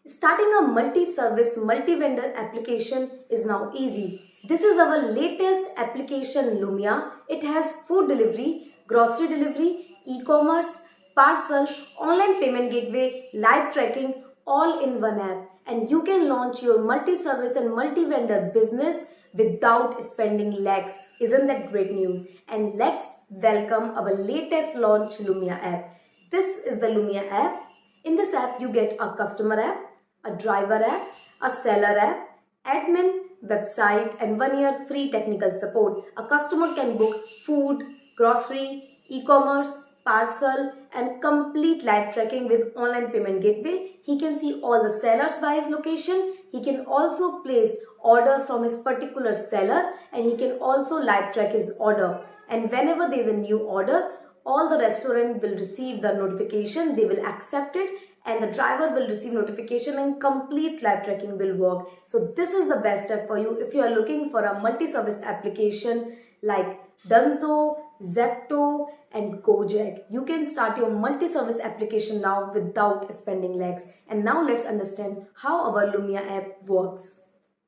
Starting a multi-service, multi-vendor application is now easy. This is our latest application Lumia. It has food delivery, grocery delivery, e-commerce, parcel, online payment gateway, live tracking all in one app. And you can launch your multi-service and multi-vendor business without spending lakhs. Isn't that great news? And let's welcome our latest launch Lumia app. This is the Lumia app. In this app, you get a customer app, a driver app, a seller app, admin, website, and 1 year free technical support. A customer can book food, grocery, e-commerce, parcel, and complete live tracking with online payment gateway. He can see all the sellers by his location. He can also place order from his particular seller, and he can also live track his order. And whenever there is a new order, all the restaurant will receive the notification, they will accept it, and the driver will receive notification, and complete live tracking will work. So this is the best step for you if you are looking for a multi-service application like Dunzo, Zepto, and Gojek. You can start your multi-service application now without spending lakhs. And now let's understand how our Lumia app works.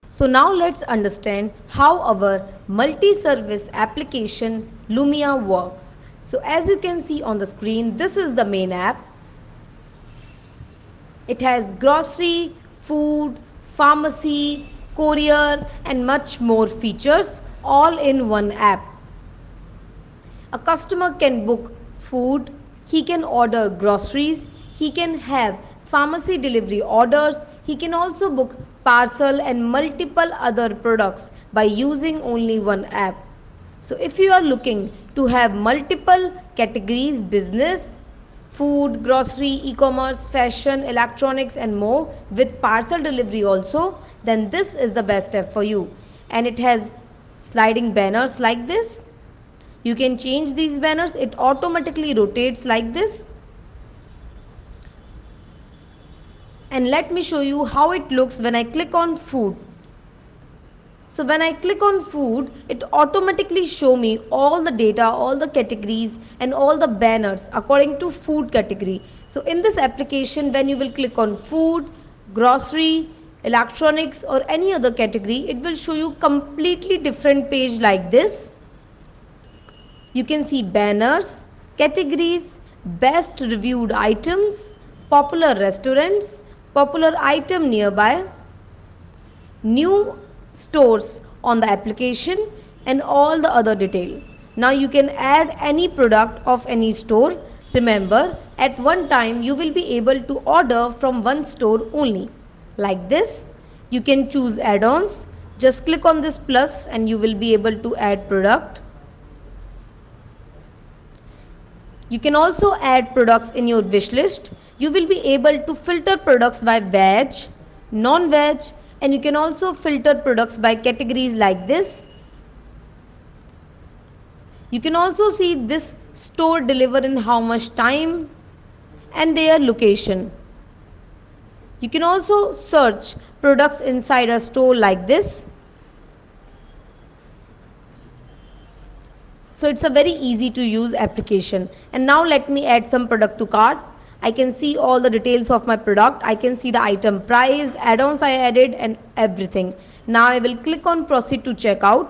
So now let's understand how our multi-service application Lumia works. So as you can see on the screen, this is the main app. It has grocery, food, pharmacy, courier, and much more features all in one app. A customer can book food, he can order groceries, he can have pharmacy delivery orders, he can also book parcel and multiple other products by using only one app. So if you are looking to have multiple categories business, food, grocery, e-commerce, fashion, electronics and more with parcel delivery also, then this is the best app for you. And it has sliding banners like this. You can change these banners, it automatically rotates like this. And let me show you how it looks when I click on food. So when I click on food, it automatically show me all the data, all the categories and all the banners according to food category. So in this application, when you will click on food, grocery, electronics or any other category, it will show you completely different page like this. You can see banners, categories, best reviewed items, popular restaurants, popular item nearby, new stores on the application and all the other detail. Now you can add any product of any store. Remember, at one time you will be able to order from one store only. Like this, you can choose add-ons. Just click on this plus and you will be able to add product. You can also add products in your wish list. You will be able to filter products by veg, non-veg, and you can also filter products by categories like this. You can also see this store deliver in how much time and their location. You can also search products inside a store like this. So it's a very easy to use application. And now let me add some product to cart. I can see all the details of my product. I can see the item price, add-ons I added and everything. Now I will click on proceed to checkout.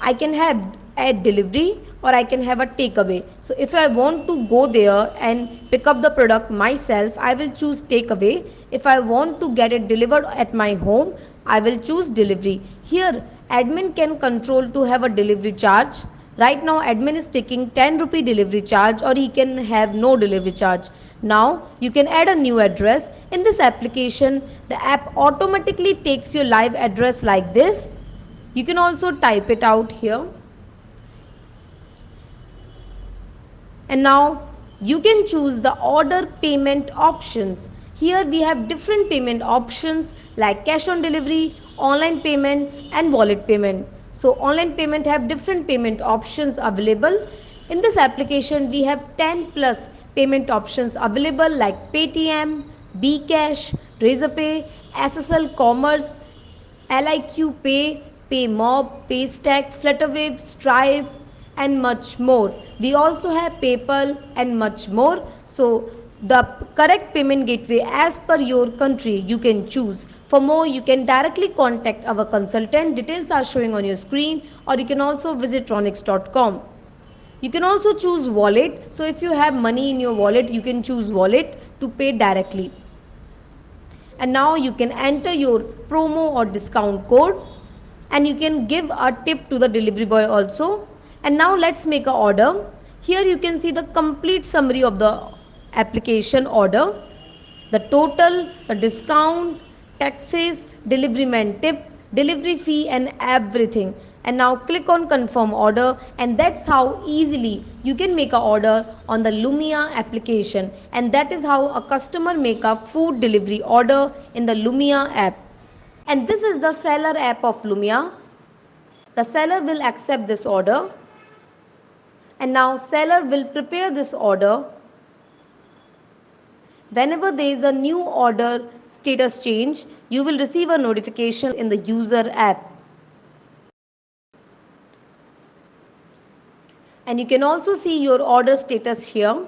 I can have add delivery or I can have a takeaway. So if I want to go there and pick up the product myself, I will choose takeaway. If I want to get it delivered at my home, I will choose delivery. Here admin can control to have a delivery charge. Right now admin is taking 10 rupee delivery charge or he can have no delivery charge. Now you can add a new address. In this application, the app automatically takes your live address like this. You can also type it out here. And now you can choose the order payment options. Here we have different payment options like cash on delivery, online payment and wallet payment. So online payment have different payment options available. In this application we have 10 plus payment options available like Paytm, Bcash, Razorpay, SSL Commerce, LIQ Pay, PayMob, Paystack, Flutterwave, Stripe and much more. We also have PayPal and much more. So the correct payment gateway as per your country you can choose. For more, you can directly contact our consultant. Details are showing on your screen, or you can also visit raunix.com. You can also choose wallet. So if you have money in your wallet, you can choose wallet to pay directly. And now you can enter your promo or discount code, and you can give a tip to the delivery boy also. And now let's make a order. Here you can see the complete summary of the application order, the total, the discount, taxes, delivery man tip, delivery fee, and everything. And now click on confirm order, and that's how easily you can make a order on the Lumia application. And that is how a customer make a food delivery order in the Lumia app. And this is the seller app of Lumia. The seller will accept this order, and now seller will prepare this order. Whenever there is a new order status change, you will receive a notification in the user app. And you can also see your order status here.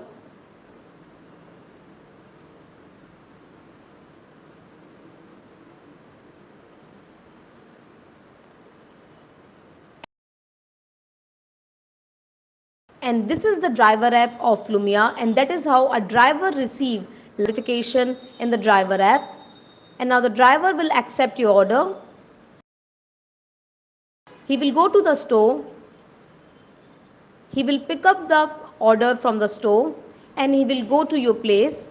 And this is the driver app of Lumia, and that is how a driver receive notification in the driver app. And now the driver will accept your order. He will go to the store. He will pick up the order from the store, and he will go to your place.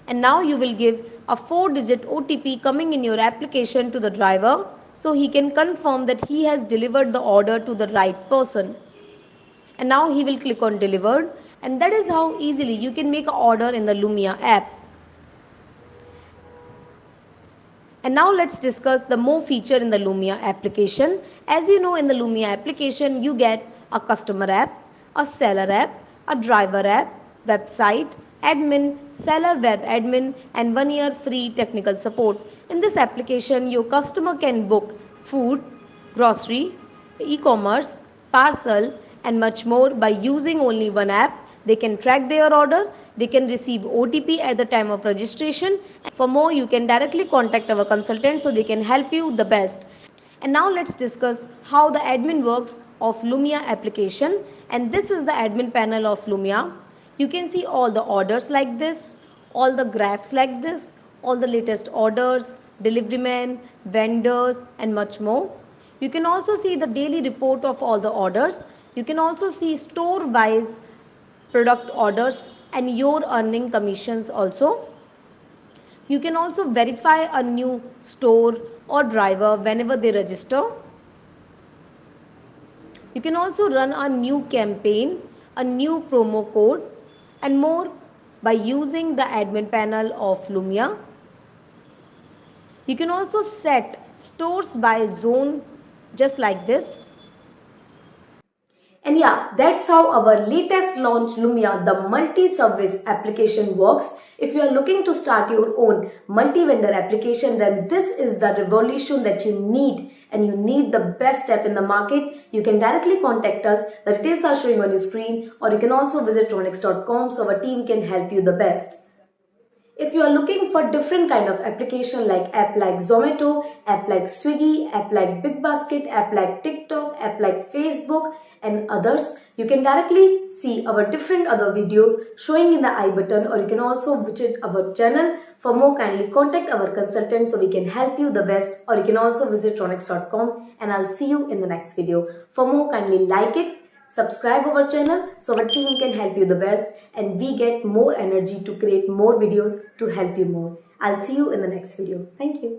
And now you will give a 4-digit OTP coming in your application to the driver, so he can confirm that he has delivered the order to the right person. And now he will click on delivered, and that is how easily you can make an order in the Lumia app. And now let's discuss the more feature in the Lumia application. As you know, in the Lumia application you get a customer app, a seller app, a driver app, website, admin, seller web admin, and 1-year free technical support. In this application, your customer can book food, grocery, e-commerce, parcel, and much more by using only one app. They can track their order, they can receive OTP at the time of registration. For more, you can directly contact our consultant so they can help you the best. And now let's discuss how the admin works of Lumia application. And this is the admin panel of Lumia. You can see all the orders like this, all the graphs like this, all the latest orders, delivery men, vendors, and much more. You can also see the daily report of all the orders. You can also see store wise product orders and your earning commissions also. You can also verify a new store or driver whenever they register. You can also run a new campaign, a new promo code, and more by using the admin panel of Lumia. You can also set stores by zone just like this. And yeah, that's how our latest launch Lumia, the multi-service application works. If you are looking to start your own multi-vendor application, then this is the revolution that you need, and you need the best app in the market. You can directly contact us. The details are showing on your screen, or you can also visit raunix.com so our team can help you the best. If you are looking for different kind of application like app like Zomato, app like Swiggy, app like Big Basket, app like TikTok, app like Facebook and others, you can directly see our different other videos showing in the I button, or you can also visit our channel. For more, kindly contact our consultant so we can help you the best, or you can also visit raunix.com, and I'll see you in the next video. For more, kindly like it, subscribe our channel so our team can help you the best, and we get more energy to create more videos to help you more. I'll see you in the next video. Thank you.